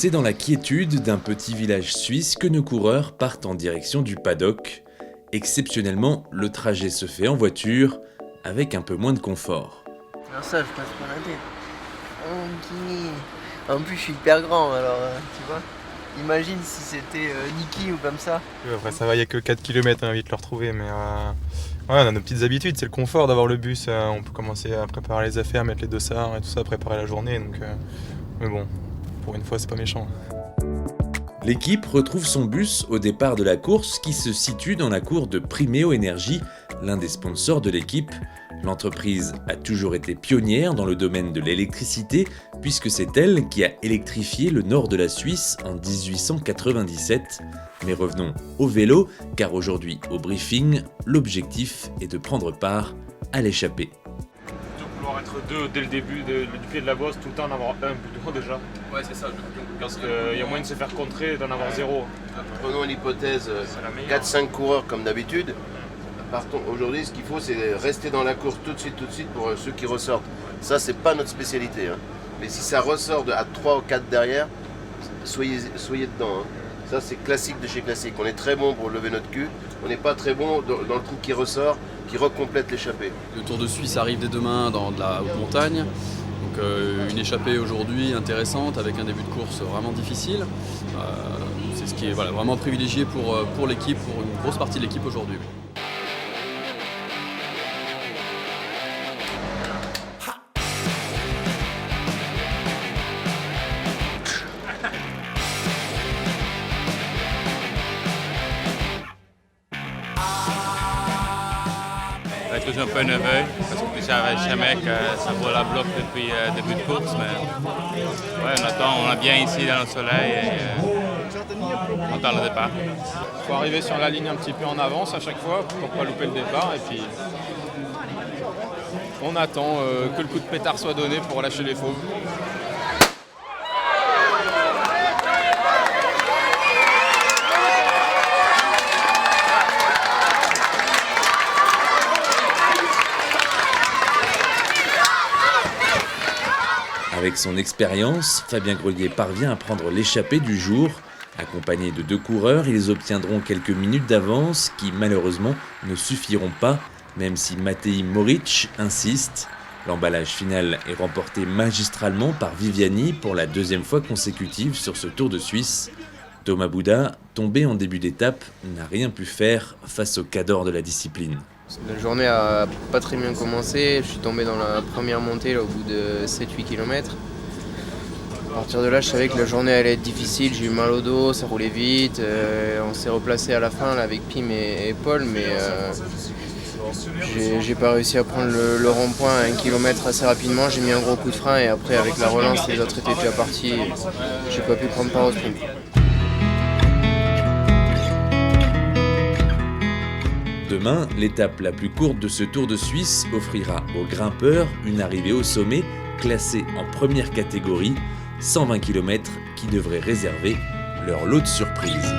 C'est dans la quiétude d'un petit village suisse que nos coureurs partent en direction du paddock. Exceptionnellement, le trajet se fait en voiture, avec un peu moins de confort. Alors ça, je passe pas la tête. En plus, je suis hyper grand, alors tu vois. Imagine si c'était Niki ou comme ça. Après ça va, il n'y a que 4 km, vite le retrouver, mais ouais, on a nos petites habitudes, c'est le confort d'avoir le bus, on peut commencer à préparer les affaires, mettre les dossards et tout ça, préparer la journée, donc mais bon, pour une fois c'est pas méchant. L'équipe retrouve son bus au départ de la course qui se situe dans la cour de Primeo Energy, l'un des sponsors de l'équipe. L'entreprise a toujours été pionnière dans le domaine de l'électricité puisque c'est elle qui a électrifié le nord de la Suisse en 1897. Mais revenons au vélo car aujourd'hui au briefing, l'objectif est de prendre part à l'échappée. Vouloir être deux dès le début du pied de la bosse, tout le temps en avoir un plutôt déjà. Ouais, c'est ça. Parce qu'il y a moyen de se faire contrer et d'en avoir zéro. Prenons l'hypothèse 4-5 coureurs comme d'habitude. Partons aujourd'hui, ce qu'il faut, c'est rester dans la course tout de suite pour ceux qui ressortent. Ça, c'est pas notre spécialité. Mais si ça ressort à 3 ou 4 derrière, soyez dedans. Ça, c'est classique de chez classique. On est très bon pour lever notre cul. On n'est pas très bon dans le trou qui ressort, qui recomplète l'échappée. Le Tour de Suisse arrive dès demain dans de la haute montagne. Donc une échappée aujourd'hui intéressante avec un début de course vraiment difficile. C'est ce qui est vraiment privilégié pour l'équipe, pour une grosse partie de l'équipe aujourd'hui. Je suis un peu nerveux parce que je ne savais jamais que ça roule à bloc depuis le début de course. Mais ouais, on est bien ici dans le soleil et on attend le départ. Il faut arriver sur la ligne un petit peu en avance à chaque fois pour ne pas louper le départ. Et puis on attend que le coup de pétard soit donné pour lâcher les fauves. Avec son expérience, Fabien Grelier parvient à prendre l'échappée du jour. Accompagné de 2 coureurs, ils obtiendront quelques minutes d'avance qui malheureusement ne suffiront pas, même si Matej Moric insiste. L'emballage final est remporté magistralement par Viviani pour la 2e fois consécutive sur ce Tour de Suisse. Thomas Bouda, tombé en début d'étape, n'a rien pu faire face au cador de la discipline. La journée a pas très bien commencé, je suis tombé dans la première montée au bout de 7-8 km. À partir de là, je savais que la journée allait être difficile, j'ai eu mal au dos, ça roulait vite. On s'est replacé à la fin là, avec Pim et Paul, mais j'ai pas réussi à prendre le rond-point à 1 km assez rapidement. J'ai mis un gros coup de frein et après avec la relance, les autres étaient déjà partis. J'ai pas pu prendre part au sprint. Demain, l'étape la plus courte de ce Tour de Suisse offrira aux grimpeurs une arrivée au sommet classée en première catégorie, 120 km qui devrait réserver leur lot de surprises.